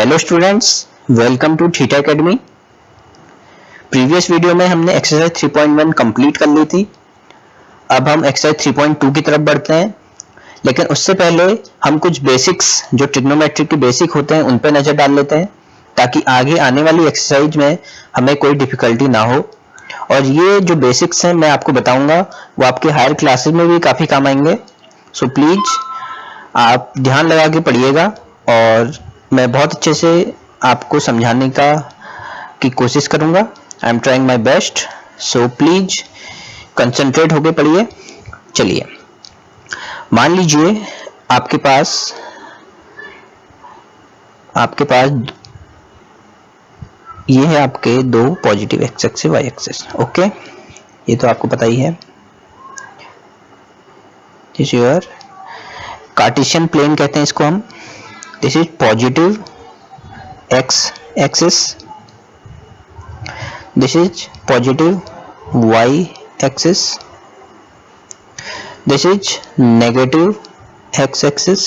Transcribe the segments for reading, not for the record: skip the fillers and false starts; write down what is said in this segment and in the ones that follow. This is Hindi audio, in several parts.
Hello students, welcome to theta academy. Previous video में हमने एक्सरसाइज 3.1 कंप्लीट कर ली थी। अब हम एक्सरसाइज 3.2 की तरफ बढ़ते हैं, लेकिन उससे पहले हम कुछ बेसिक्स जो ट्रिग्नोमेट्री के बेसिक होते हैं उन पर नजर डाल लेते हैं, ताकि आगे आने वाली एक्सरसाइज में हमें कोई डिफिकल्टी ना हो। और ये जो बेसिक्स हैं मैं आपको बताऊंगा, वो आपके हायर क्लासेस में भी काफी काम आएंगे। सो प्लीज आप ध्यान लगा के पढ़िएगा और मैं बहुत अच्छे से आपको समझाने की कोशिश करूंगा। I am trying my best, so please concentrate होके पढ़िए। चलिए, मान लीजिए आपके पास ये है आपके दो positive X axis Y axis. Okay, ये तो आपको पता ही है। दिस योर कार्टेशियन प्लेन कहते हैं इसको हम। This is positive x axis, this is positive y axis, this is negative x axis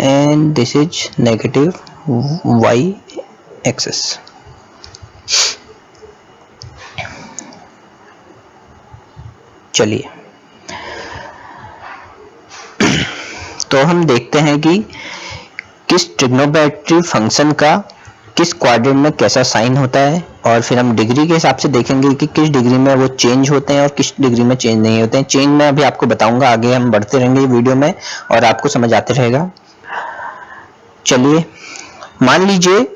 and this is negative y axis। चलिए, तो हम देखते हैं कि किस ट्रिग्नोमेट्री फंक्शन का किस क्वाड्रेंट में कैसा साइन होता है, और फिर हम डिग्री के हिसाब से देखेंगे कि किस डिग्री में वो चेंज होते हैं और किस डिग्री में चेंज नहीं होते हैं। चेंज मैं अभी आपको बताऊंगा, आगे हम बढ़ते रहेंगे वीडियो में और आपको समझ आते रहेगा। चलिए, मान लीजिए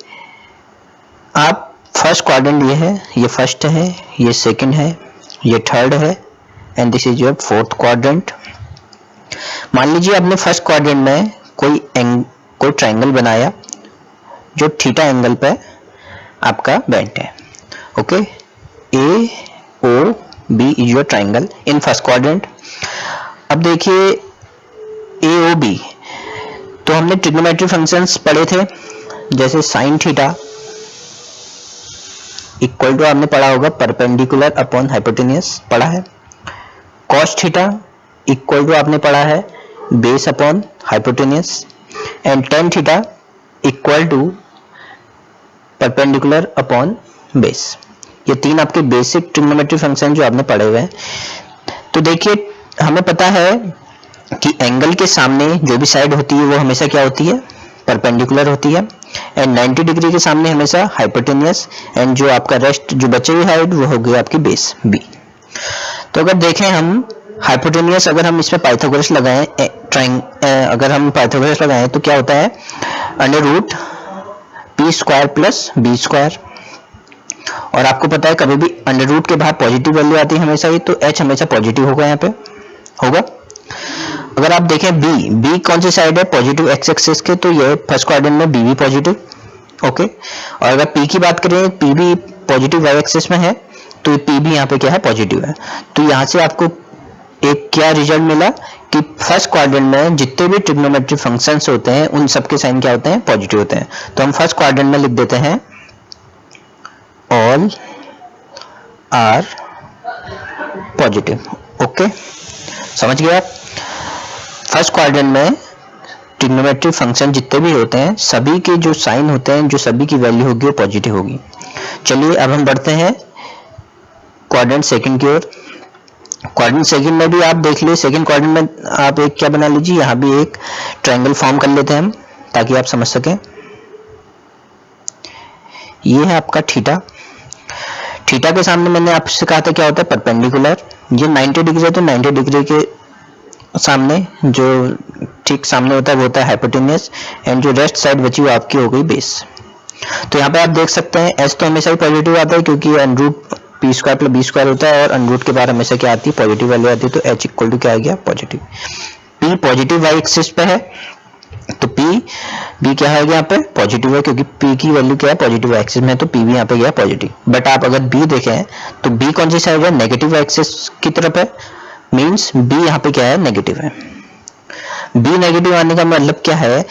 आप फर्स्ट क्वाड्रेंट ये है, ये फर्स्ट है, ये सेकंड है, ये थर्ड है and this is your fourth quadrant. मान लीजिए आपने फर्स्ट क्वाड्रेंट में कोई ट्रायंगल बनाया जो थीटा एंगल पे आपका बेंट है। Okay, A O B is your triangle in first quadrant. अब देखिए ए ओ बी, तो हमने ट्रिग्नोमेट्री फंक्शंस पढ़े थे, जैसे साइन थीटा इक्वल टू आपने पढ़ा होगा परपेंडिकुलर अपॉन हाइपोटेन्यूज पढ़ा है। कॉस थीटा इक्वल टू आपने पढ़ा है base upon hypotenuse and tan theta equal to perpendicular upon base. ये तीन आपके बेसिक ट्रिग्नोमेट्री फंक्शन जो आपने पढ़े हुए हैं। तो देखिए, हमें पता है कि एंगल के सामने जो भी साइड होती है वो हमेशा क्या होती है, परपेंडिकुलर होती है, एंड 90 डिग्री के सामने हमेशा हाइपोटेन्यूज, एंड जो आपका रेस्ट जो बची हुई हाइट वो होगी आपकी बेस बी। तो अगर देखें हम हाइपोटेन्यूज, अगर हम इसमें पाइथागोरस लगाएं, अगर हम पाइथागोरस लगाएं तो क्या होता है, under root P square plus B square. और आपको पता है कभी भी अंडर रूट के बाहर पॉजिटिव वैल्यू आती है हमेशा ही, तो एच हमेशा पॉजिटिव होगा, यहाँ पे होगा। अगर आप देखें बी कौन सी साइड है, पॉजिटिव एक्स एक्सिस के, तो ये फर्स्ट क्वाड्रेंट में बी भी पॉजिटिव। ओके, और अगर पी की बात करें, पी भी पॉजिटिव वाई एक्सिस में है, तो पी भी यहाँ पे क्या है, पॉजिटिव है। तो यहाँ से आपको एक क्या रिजल्ट मिला कि फर्स्ट क्वाड्रेंट में जितने भी ट्रिग्नोमेट्री फंक्शंस होते हैं उन सबके साइन क्या होते हैं, पॉजिटिव होते हैं। तो हम फर्स्ट क्वाड्रेंट में लिख देते हैं ऑल आर पॉजिटिव। ओके, समझ गए आप? फर्स्ट क्वाड्रेंट में ट्रिग्नोमेट्री फंक्शन जितने भी होते हैं सभी के जो साइन होते हैं, जो सभी की वैल्यू होगी वो पॉजिटिव होगी। चलिए, अब हम बढ़ते हैं क्वाड्रेंट सेकंड की ओर। क्वाड्रेंट सेकंड में भी आप देख लीजिए, सेकंड क्वाड्रेंट में आप एक क्या बना लीजिए, यहाँ भी एक ट्रायंगल फॉर्म कर लेते हैं हम, ताकि आप समझ सकें। ये है आपका थीटा। थीटा के सामने मैंने आपसे कहा था क्या होता है, परपेंडिकुलर। ये 90 डिग्री है, तो 90 डिग्री के सामने जो ठीक सामने होता है वो होता है हाइपोटेन्यूज, एंड जो रेस्ट साइड बची वो आपकी हो गई बेस। तो यहाँ पे आप देख सकते हैं एच तो हमेशा ही पॉजिटिव आता है, क्योंकि under root P square plus B square होता है, और अंडर रूट के बाहर हमेशा क्या आती है, पॉजिटिव वैल्यू आती है। तो एच इक्वल टू क्या आ गया, positive. P positive Y axis पे है, तो पी बी क्या है यहाँ पे, पॉजिटिव है, क्योंकि पी की वैल्यू क्या है, पॉजिटिव एक्सिस में, तो पी भी यहाँ पे गया पॉजिटिव। बट आप अगर बी देखें तो बी कौन सी साइड है, नेगेटिव एक्सिस की तरफ है, मींस बी यहाँ पे क्या है, नेगेटिव है। बी नेगेटिव आने का मतलब क्या है,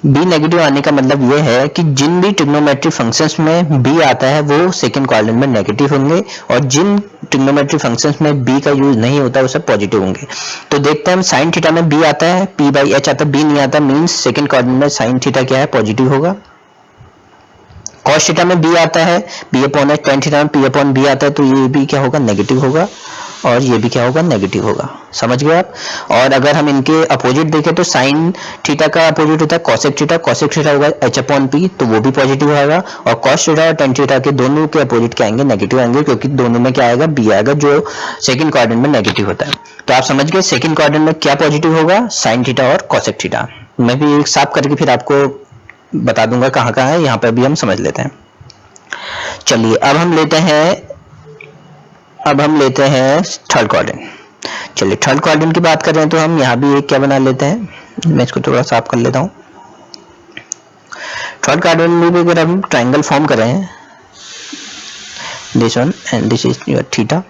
बी नेगेटिव आने का मतलब ये है कि जिन भी ट्रिग्नोमेट्रिक फंक्शंस में बी आता है वो सेकंड क्वाड्रेंट में नेगेटिव होंगे, और जिन ट्रिग्नोमेट्रिक फंक्शंस में बी का यूज नहीं होता वो सब पॉजिटिव होंगे। तो देखते हैं हम, साइन थीटा में बी आता है, पी बाई एच आता है, बी नहीं आता, मीन्स सेकंड क्वाड्रेंट में साइन थीटा क्या है, पॉजिटिव होगा। कॉस थीटा में बी आता है, B upon H, tan theta में पी अपॉन बी आता है, तो ये भी क्या होगा, नेगेटिव होगा, और ये भी क्या होगा, नेगेटिव होगा। समझ गए आप। और अगर हम इनके अपोजिट देखें तो साइन थीटा का अपोजिट होता है कोसेक थीटा, कोसेक थीटा होगा एच अपॉन पी, तो वो भी पॉजिटिव आएगा। और कॉस थीटा और टेन थीटा के दोनों के अपोजिट क्या आएंगे, नेगेटिव आएंगे, क्योंकि दोनों में क्या आएगा, बी आएगा, जो सेकंड क्वाड्रेंट में नेगेटिव होता है। तो आप समझ गए सेकंड क्वाड्रेंट में क्या पॉजिटिव होगा, साइन थीटा और कोसेक थीटा। मैं भी एक साफ करके फिर आपको बता दूंगा कहाँ कहाँ है, यहाँ पर भी हम समझ लेते हैं। चलिए अब हम लेते हैं थर्ड क्वाड्रेंट। चलिए थर्ड क्वाड्रेंट की बात कर रहे हैं तो हम यहाँ भी एक क्या बना लेते हैं, मैं इसको थोड़ा साफ कर लेता हूँ। थर्ड क्वाड्रेंट में भी अगर हम ट्राइंगल फॉर्म कर रहे हैं, this one and this is your theta,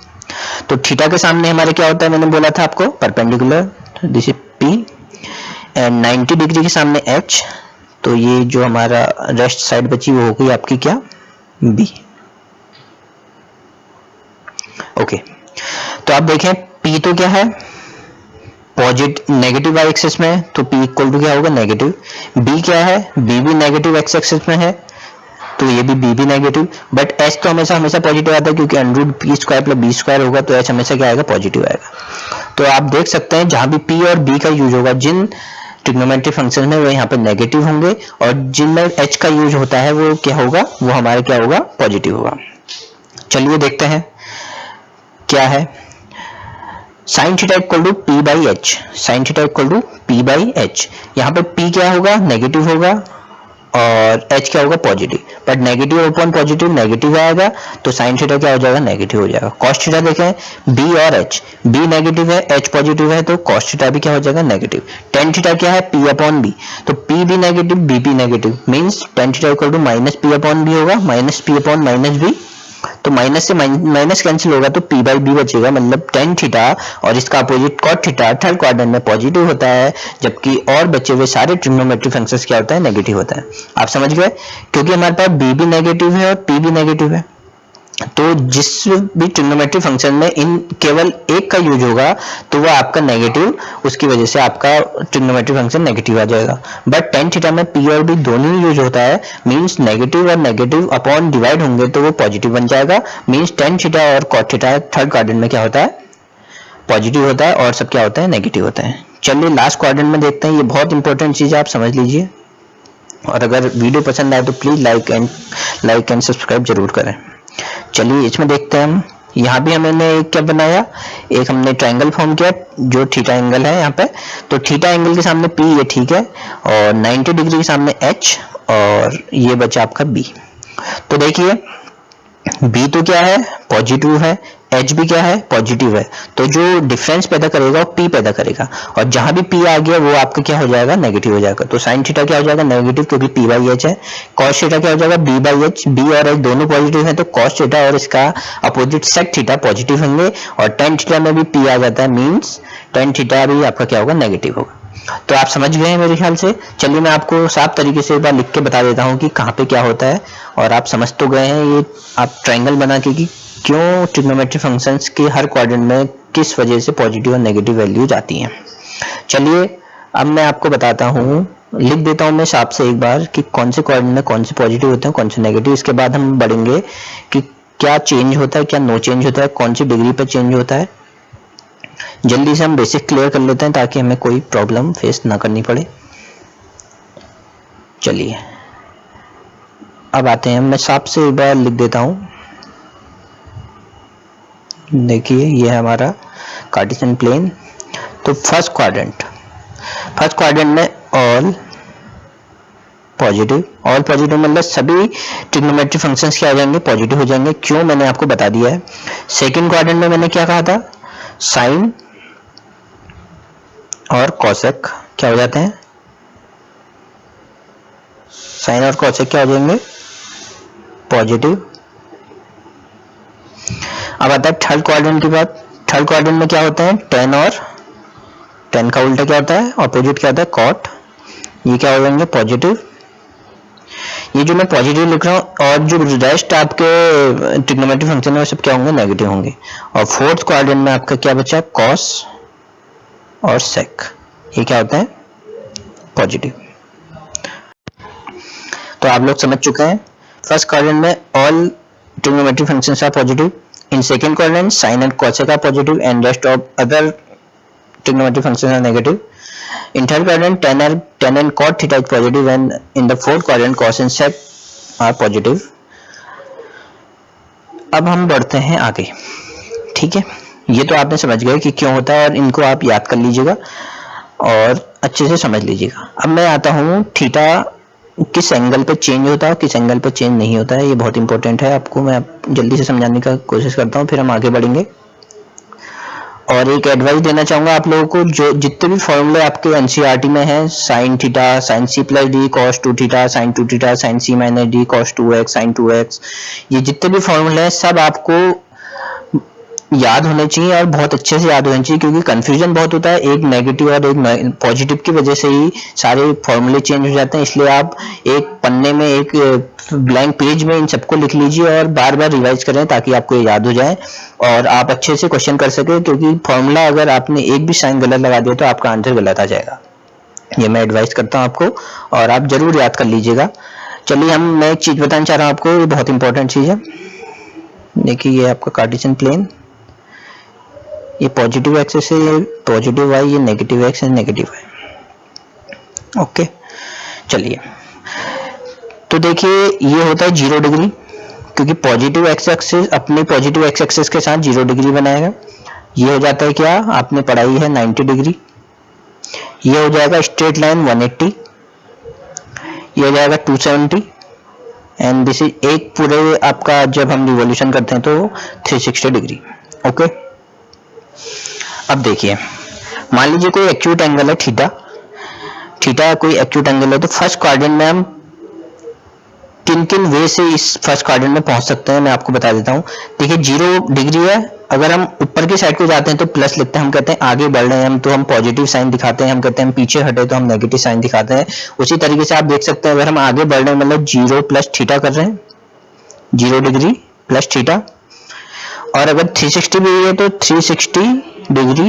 तो थीटा के सामने हमारे क्या होता है, मैंने बोला था आपको perpendicular, this is P, and 90 degree के सामने एच, तो ये जो हमारा रेस्ट साइड बची वो होगी आपकी क्या, बी। ओके, तो आप देखें P तो क्या है, पॉजिटिव नेगेटिव वाई एक्सिस में, तो P इक्वल टू क्या होगा, नेगेटिव। B क्या है, B भी नेगेटिव एक्स एक्सिस में है, तो ये भी B भी नेगेटिव। बट H तो हमेशा पॉजिटिव आता है, क्योंकि under P square plus B square होगा, तो H हमेशा क्या आएगा, पॉजिटिव आएगा। तो आप देख सकते हैं जहां भी P और B का यूज होगा जिन ट्रिग्नोमेट्रिक फंक्शन में, वो यहाँ पे नेगेटिव होंगे, और जिनमें H का यूज होता है वो क्या होगा, वो हमारे क्या होगा, पॉजिटिव होगा। चलिए देखते हैं क्या है, sine theta equal to P by H, sine theta equal to P by H. यहाँ पे P क्या होगा, नेगेटिव होगा, और H क्या होगा, positive. But negative upon positive negative आएगा, तो साइन थीटा क्या हो जाएगा, नेगेटिव हो जाएगा। कॉस थीटा देखें, B और H, B नेगेटिव है, H पॉजिटिव है, तो कॉस थीटा भी क्या हो जाएगा, नेगेटिव। टेन थीटा क्या है, P अपॉन B, तो P भी नेगेटिव, B भी negative, means tan theta equal to minus P upon B होगा, minus P upon minus B, तो माइनस से माइनस कैंसिल होगा, तो P बाई B बचेगा, मतलब टेन थीटा और इसका opposite cot theta third quadrant में पॉजिटिव होता है, जबकि और बचे हुए सारे ट्रिग्नोमेट्रिक फंक्शंस क्या होता है, नेगेटिव होता है। आप समझ गए, क्योंकि हमारे पास B भी नेगेटिव है और P भी नेगेटिव है, तो जिस भी ट्रिग्नोमेट्रिक फंक्शन में इन केवल एक का यूज होगा तो वो आपका नेगेटिव, उसकी वजह से आपका ट्रिग्नोमेट्रिक फंक्शन नेगेटिव आ जाएगा। बट टेन थीटा में P और B दोनों ही यूज होता है, मींस नेगेटिव और नेगेटिव अपॉन डिवाइड होंगे तो वो पॉजिटिव बन जाएगा, मींस टेन थीटा और कॉट थीटा थर्ड क्वाड्रेंट में क्या होता है, पॉजिटिव होता है, और सब क्या होता है, नेगेटिव होता है। चलिए लास्ट क्वाड्रेंट में देखते हैं, ये बहुत इंपॉर्टेंट चीज है, आप समझ लीजिए, और अगर वीडियो पसंद आए तो प्लीज लाइक एंड सब्सक्राइब जरूर करें। चलिए इसमें देखते हैं हम, यहाँ भी हमने एक क्या बनाया, एक हमने ट्रायंगल फॉर्म किया जो थीटा एंगल है यहाँ पे, तो थीटा एंगल के सामने P ये ठीक है, और 90 डिग्री के सामने H, और ये बचा आपका B। तो देखिए B तो क्या है, पॉजिटिव है, H भी क्या है, पॉजिटिव है, तो जो डिफरेंस पैदा करेगा वो P पैदा करेगा, और जहां भी P आ गया वो आपका क्या हो जाएगा, नेगेटिव हो जाएगा। तो साइन थीटा क्या हो जाएगा, नेगेटिव, क्योंकि P बाई एच है। कॉस थीटा क्या हो जाएगा, B बाई एच, B और H दोनों पॉजिटिव है, तो कॉस थीटा और इसका अपोजिट सेक थीटा पॉजिटिव होंगे, और टेन थीटा में भी P आ जाता है, मीन्स टेन थीटा भी आपका क्या होगा, नेगेटिव होगा। तो आप समझ गए हैं मेरे ख्याल से। चलिए मैं आपको साफ तरीके से एक बार लिख के बता देता हूँ कि कहाँ पे क्या होता है, और आप समझ तो गए हैं ये आप ट्रायंगल बना के कि क्यों ट्रिग्नोमेट्रिक फंक्शंस के हर क्वाड्रेंट में किस वजह से पॉजिटिव और नेगेटिव वैल्यूज आती हैं। चलिए अब मैं आपको बताता हूँ, लिख देता हूँ मैं साफ से एक बार कि कौन से क्वाड्रेंट में कौन से पॉजिटिव होते हैं, कौन से नेगेटिव। इसके बाद हम बढ़ेंगे कि क्या चेंज होता है, क्या नो चेंज होता है, कौन सी डिग्री पर चेंज होता है। जल्दी से हम बेसिक क्लियर कर लेते हैं ताकि हमें कोई प्रॉब्लम फेस ना करनी पड़े। चलिए अब आते हैं, मैं साफ से एक बार लिख देता हूं। देखिए ये है हमारा कार्टेशियन प्लेन। तो फर्स्ट क्वाड्रेंट में ऑल पॉजिटिव मतलब सभी ट्रिग्नोमेट्रिक फंक्शंस क्या हो जाएंगे, पॉजिटिव हो जाएंगे। क्यों, मैंने आपको बता दिया है। सेकंड क्वाड्रेंट में मैंने क्या कहा था, साइन और कोसेक क्या हो जाते हैं, साइन और कोसेक क्या हो जाएंगे, पॉजिटिव। अब आता है थर्ड क्वाड्रेंट की बात। थर्ड क्वाड्रेंट में क्या होता है, टेन और टेन का उल्टा क्या होता है, ऑपोजिट क्या होता है, कॉट। ये क्या हो जाएंगे पॉजिटिव। ये जो मैं पॉजिटिव लिख रहा हूँ और जो रेस्ट आपके ट्रिग्नोमेट्रिक फंक्शन है वो सब क्या होंगे नेगेटिव होंगे। और फोर्थ क्वाड्रेंट में आपका क्या बचा कॉस और सेक, ये क्या होता है पॉजिटिव। तो आप लोग समझ चुके हैं फर्स्ट क्वाड्रेंट में all trigonometric functions are positive, in second quadrant sine and cosec are positive and rest of other trigonometric functions are negative. In third quadrant tan and cot theta is positive and in the fourth quadrant cos and sec are positive. अब हम बढ़ते हैं आगे, ठीक है। ये तो आपने समझ गए कि क्यों होता है और इनको आप याद कर लीजिएगा और अच्छे से समझ लीजिएगा। अब मैं आता हूँ थीटा किस एंगल पे चेंज होता है किस एंगल पे चेंज नहीं होता है, ये बहुत इंपॉर्टेंट है। आपको मैं जल्दी से समझाने का कोशिश करता हूँ, फिर हम आगे बढ़ेंगे। और एक एडवाइस देना चाहूंगा आप लोगों को, जो जितने भी फॉर्मूले आपके एनसीईआरटी में हैं, sine theta sine C plus D cos 2 theta sine 2 theta sine C minus D cos 2x sine 2x, ये जितने भी फॉर्मूले हैं सब आपको याद होने चाहिए और बहुत अच्छे से याद होने चाहिए, क्योंकि कंफ्यूजन बहुत होता है। एक नेगेटिव और एक पॉजिटिव की वजह से ही सारे फॉर्मूले चेंज हो जाते हैं। इसलिए आप एक पन्ने में एक ब्लैंक पेज में इन सबको लिख लीजिए और बार बार रिवाइज करें ताकि आपको याद हो जाए और आप अच्छे से क्वेश्चन कर सके, क्योंकि फॉर्मूला अगर आपने एक भी साइन गलत लगा दिया तो आपका आंसर गलत आ जाएगा। ये मैं एडवाइस करता हूँ आपको और आप जरूर याद कर लीजिएगा। चलिए मैं एक चीज बताना चाह रहा हूँ आपको, ये बहुत इंपॉर्टेंट चीज है। देखिए ये आपका कार्टेशियन प्लेन, ये पॉजिटिव एक्सिस है, ये पॉजिटिव वाई, ये नेगेटिव एक्स है नेगेटिव वाई। ओके चलिए, तो देखिए ये होता है 0 डिग्री, क्योंकि पॉजिटिव एक्स एक्सिस अपने पॉजिटिव एक्स एक्सिस के साथ 0 डिग्री बनाएगा। ये हो जाता है क्या, आपने पढ़ाई है 90 डिग्री। ये हो जाएगा स्ट्रेट लाइन 180, ये हो जाएगा 270 एंड दिस इज एक पूरे आपका जब हम रिवॉल्यूशन करते हैं तो 360 डिग्री। ओके अब देखिए, मान लीजिए कोई एक्यूट एंगल है थीटा, थीटा कोई एक्यूट एंगल है, तो फर्स्ट क्वाड्रेंट में हम किन किन वे से इस फर्स्ट क्वाड्रेंट में पहुंच सकते हैं मैं आपको बता देता हूं। देखिए 0 डिग्री है, अगर हम ऊपर की साइड को जाते हैं तो प्लस लिखते हैं, हम कहते हैं आगे बढ़ रहे हैं हम तो हम पॉजिटिव साइन दिखाते हैं, हम कहते हैं हम पीछे हटे तो हम नेगेटिव साइन दिखाते हैं। उसी तरीके से आप देख सकते हैं अगर हम आगे बढ़ रहे हैं मतलब 0 प्लस थीटा कर रहे हैं, 0 डिग्री प्लस थीटा, और अगर 360 डिग्री है तो 360 डिग्री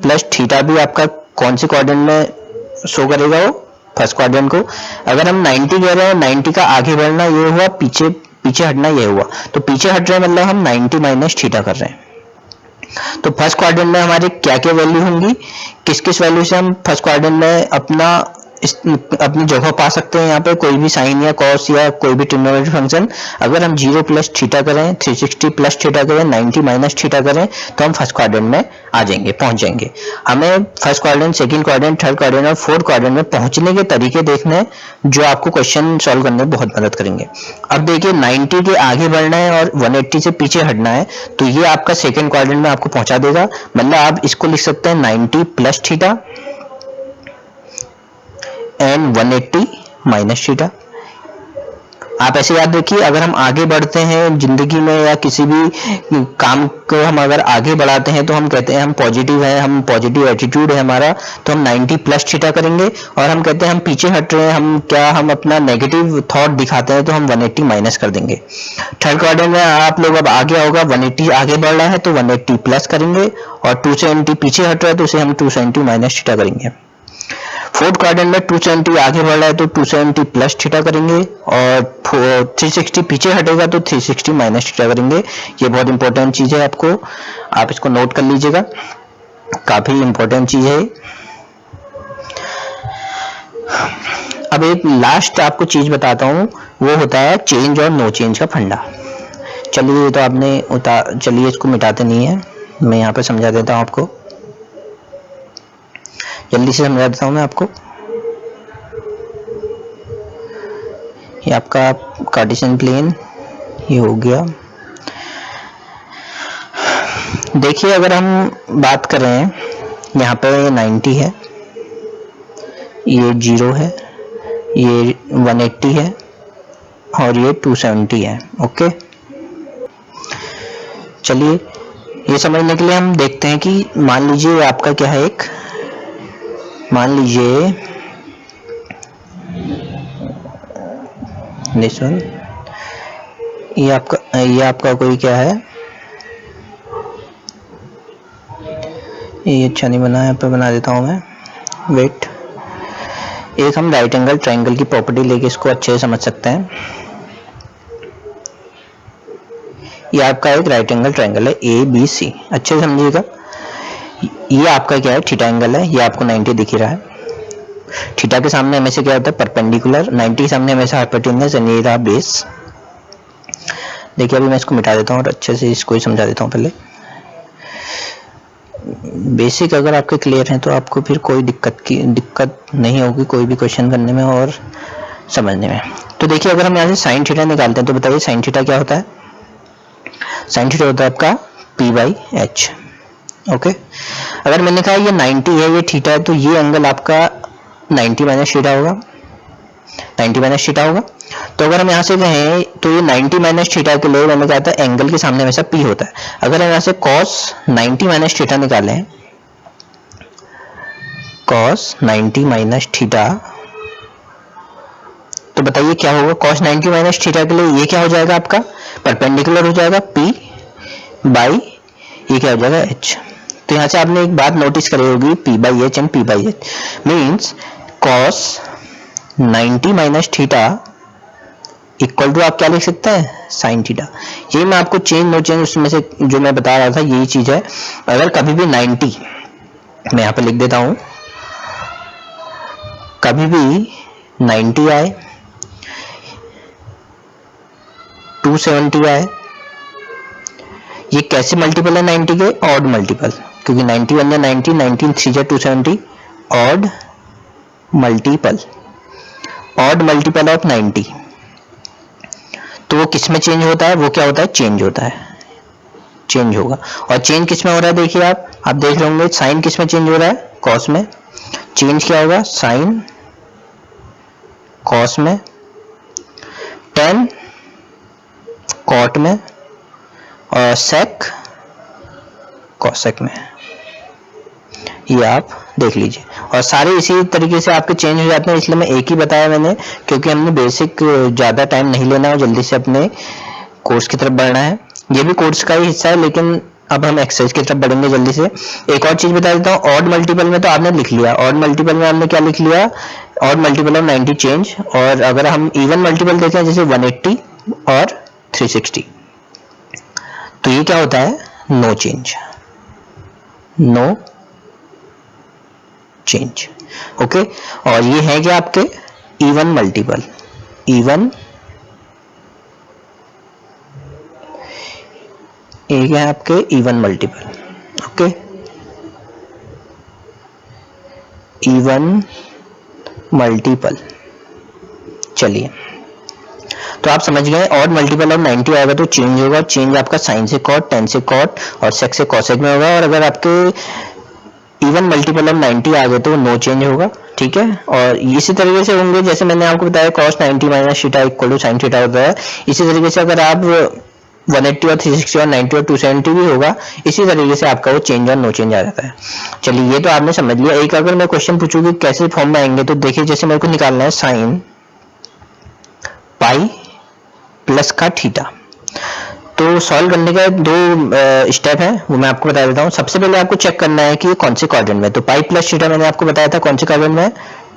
प्लस थीटा भी आपका कौन से क्वाड्रेंट में शो करेगा, वो फर्स्ट क्वाड्रेंट को। अगर हम 90 कह रहे हैं, 90 का आगे बढ़ना ये हुआ, पीछे पीछे हटना ये हुआ, तो पीछे हट रहे हैं मतलब हम 90 माइनस थीटा कर रहे हैं। तो फर्स्ट क्वाड्रेंट में हमारे क्या क्या वैल्यू होंगी, किस किस वैल्यू से हम फर्स्ट क्वाड्रेंट में अपनी जगह पा सकते हैं। यहाँ पे कोई भी साइन या कॉस या कोई भी ट्रिग्नोमेट्रिक फंक्शन, अगर हम 0 प्लस थीटा करें, 360 प्लस थीटा करें, 90 माइनस थीटा करें तो हम फर्स्ट क्वाड्रेंट में आ जाएंगे, पहुंच जाएंगे। हमें first quadrant, second quadrant, third quadrant और फोर्थ क्वाड्रेंट में पहुंचने के तरीके देखने हैं जो आपको क्वेश्चन सॉल्व करने में बहुत मदद करेंगे। अब देखिए 90 के आगे बढ़ना है और 180 से पीछे हटना है, तो ये आपका सेकंड क्वाड्रेंट में आपको पहुंचा देगा। मतलब आप इसको लिख सकते हैं 90 plus theta and 180 minus theta. आप ऐसे याद रखिए, अगर हम आगे बढ़ते हैं जिंदगी में या किसी भी काम को हम अगर आगे बढ़ाते हैं तो हम कहते हैं हम पॉजिटिव है, हम पॉजिटिव एटीट्यूड है हमारा, तो हम 90 प्लस थीटा करेंगे। और हम कहते हैं हम पीछे हट रहे हैं, हम अपना नेगेटिव थॉट दिखाते हैं तो हम 180 माइनस कर देंगे। थर्ड क्वाड्रेंट में आप लोग अब आगे होगा, 180 आगे बढ़ रहा है तो 180 प्लस करेंगे, और 270 पीछे हट रहा है तो उसे हम 270 माइनस थीटा करेंगे। फोर्थ क्वाड्रेंट में 270 आगे बढ़ रहा है तो 270 प्लस थीटा करेंगे, और 360 पीछे हटेगा तो 360 माइनस थीटा करेंगे। ये बहुत इंपॉर्टेंट चीज है, आपको आप इसको नोट कर लीजिएगा, काफी इंपॉर्टेंट चीज है। अब एक लास्ट आपको चीज बताता हूं, वो होता है चेंज और नो चेंज का फंडा। चलिए तो आपने चलिए इसको मिटाते नहीं है, मैं यहाँ पे समझा देता हूं आपको, जल्दी से समझा देता हूं मैं आपको। ये आपका कार्टेशियन प्लेन ये हो गया। देखिए अगर हम बात करें, यहाँ पे 90 है, ये 0 है, ये 180 है और ये 270 है। ओके चलिए ये समझने के लिए हम देखते हैं कि मान लीजिए आपका क्या है, मान लीजिए दिस वन, ये आपका कोई क्या है, ये अच्छा नहीं बना, यहाँ पे बना देता हूँ मैं, वेट। एक हम राइट एंगल ट्रायंगल की प्रॉपर्टी लेके इसको अच्छे से समझ सकते हैं। ये आपका एक राइट एंगल ट्रायंगल है ABC, अच्छे से समझिएगा। ये आपका क्या है, थीटा एंगल है, ये आपको 90 दिख ही रहा है। थीटा के सामने हमेशा क्या होता है, परपेंडिकुलर, 90 के सामने हमेशा हाइपोटेन्यूज, ये रहा बेस। देखिए अभी मैं इसको मिटा देता हूँ और अच्छे से इसको ही समझा देता हूँ। पहले बेसिक अगर आपके क्लियर हैं तो आपको फिर कोई दिक्कत नहीं होगी कोई भी क्वेश्चन करने में और समझने में। तो देखिए अगर हम यहाँ से साइन थीटा निकालते हैं तो बताइए साइन थीटा क्या होता है। साइन थीटा होता है आपका P/H। ओके, अगर मैंने कहा ये 90 है, ये थीटा है, तो ये एंगल आपका 90 माइनस थीटा होगा, 90 माइनस थीटा होगा। तो अगर हम यहाँ से कहें तो ये 90 माइनस थीटा के लिए मैंने कहा था एंगल के सामने हमेशा P होता है। अगर हम यहाँ से cos 90 माइनस थीटा निकालें, cos 90 माइनस थीटा, तो बताइए क्या होगा। cos 90 माइनस थीटा के लिए ये क्या हो जाएगा, आपका परपेंडिकुलर हो जाएगा P बाई ये क्या हो जाएगा H। तो यहाँ से आपने एक बात नोटिस करी होगी, P/H and P/H means cos 90 minus theta equal to आप क्या लिख सकते हैं, साइन थीटा। यही मैं आपको चेंज नो चेंज उसमें से जो मैं बता रहा था यही चीज है। अगर कभी भी 90, मैं यहाँ पे लिख देता हूं, कभी भी 90 आए, 270 आए, ये कैसे मल्टीपल है 90 के, ऑड मल्टीपल, क्योंकि 91 या 90, 19 3 जा 270, odd multiple, odd multiple of 90। तो वो किस में चेंज होता है, वो क्या होता है, चेंज होता है, चेंज होगा। और चेंज किस में हो रहा है, देखिए आप देख रहे होंगे साइन किस में चेंज हो रहा है, कॉस में। चेंज क्या होगा, साइन कॉस में, टेन कॉट में, और सेक कॉसेक में। ये आप देख लीजिए, और सारे इसी तरीके से आपके चेंज हो जाते हैं। इसलिए मैं एक ही बताया मैंने, क्योंकि हमने बेसिक ज्यादा टाइम नहीं लेना और जल्दी से अपने कोर्स की तरफ बढ़ना है। ये भी कोर्स का ही हिस्सा है, लेकिन अब हम एक्सरसाइज की तरफ बढ़ेंगे जल्दी से। एक और चीज बता देता हूँ, ऑड मल्टीपल में तो आपने लिख लिया, ऑड मल्टीपल में हमने क्या लिख लिया, ऑड मल्टीपल ऑफ 90 चेंज। और अगर हम इवन मल्टीपल देखें जैसे 180 और 360, तो ये क्या होता है, no change, no change. Okay, और ये है क्या आपके इवन मल्टीपल, इवन एक है आपके even multiple. Okay, even multiple. चलिए, तो आप समझ गए, ऑड मल्टीपल ऑफ 90 आएगा तो चेंज होगा। चेंज आपका साइन से कॉट, टेन से कॉट और सेक से कॉसेक में होगा। और अगर आपके इवन मल्टीपल ऑफ 90 आ गए तो नो चेंज होगा, ठीक है। और इसी तरीके से होंगे, जैसे मैंने आपको बताया cos 90 minus theta equal to sine theta होता है। इसी तरीके से अगर आप 180 और 360 और 90 और 270 भी होगा, इसी तरीके से आपका वो चेंज और नो चेंज आ जाता है। चलिए, ये तो आपने समझ लिया। एक अगर मैं क्वेश्चन पूछूंगी कैसे फॉर्म में आएंगे, तो देखिए जैसे मेरे को निकालना है साइन पाई प्लस का थीटा। तो सॉल्व करने का दो स्टेप है, वो मैं आपको बता देता हूँ। सबसे पहले आपको चेक करना है कि ये कौन से क्वाड्रेंट में। तो पाई प्लस थीटा मैंने आपको बताया था कौन से क्वाड्रेंट में,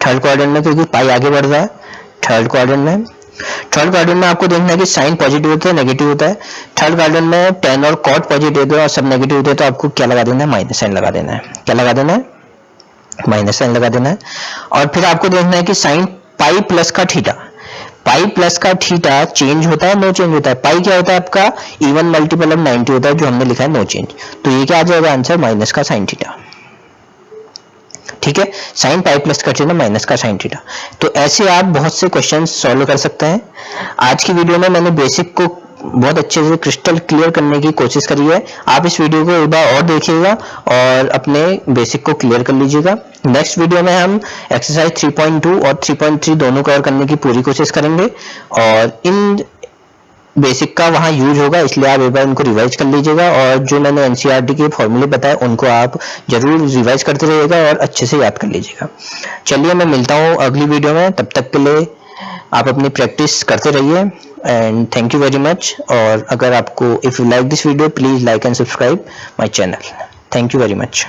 थर्ड क्वाड्रेंट में, क्योंकि पाई आगे बढ़ रहा है थर्ड क्वाड्रेंट में। थर्ड क्वाड्रेंट में आपको देखना है कि साइन पॉजिटिव होता है नेगेटिव होता है। थर्ड क्वाड्रेंट में टेन और कॉट पॉजिटिव होते हैं और सब नेगेटिव होते हैं, तो आपको क्या लगा देना है, माइनस साइन लगा देना है। क्या लगा देना है, माइनस साइन लगा देना है। और फिर आपको देखना है कि साइन पाई प्लस का थीटा, पाई प्लस का थीटा चेंज होता है, नो चेंज होता है। पाई क्या होता है आपका, इवन मल्टीपल ऑफ 90 होता है, जो हमने लिखा है नो चेंज। तो ये क्या आ जाएगा आंसर, माइनस का साइन थीटा, ठीक है। साइन पाई प्लस का थीटा माइनस का साइन थीटा। तो ऐसे आप बहुत से क्वेश्चन सॉल्व कर सकते हैं। आज की वीडियो में मैंने बेसिक को बहुत अच्छे से क्रिस्टल क्लियर करने की कोशिश करी है। आप इस वीडियो को एक बार और देखिएगा और अपने बेसिक को क्लियर कर लीजिएगा। नेक्स्ट वीडियो में हम एक्सरसाइज 3.2 और 3.3 दोनों कवर करने की पूरी कोशिश करेंगे और इन बेसिक का वहां यूज होगा, इसलिए आप एक बार उनको रिवाइज कर लीजिएगा। और जो मैंने एनसीईआरटी के फॉर्मूले बताए उनको आप जरूर रिवाइज करते रहिएगा और अच्छे से याद कर लीजिएगा। चलिए, मैं मिलता हूँ अगली वीडियो में, तब तक के लिए आप अपनी प्रैक्टिस करते रहिए and thank you very much. और अगर आपको if you like this video please like and subscribe my channel. Thank you very much.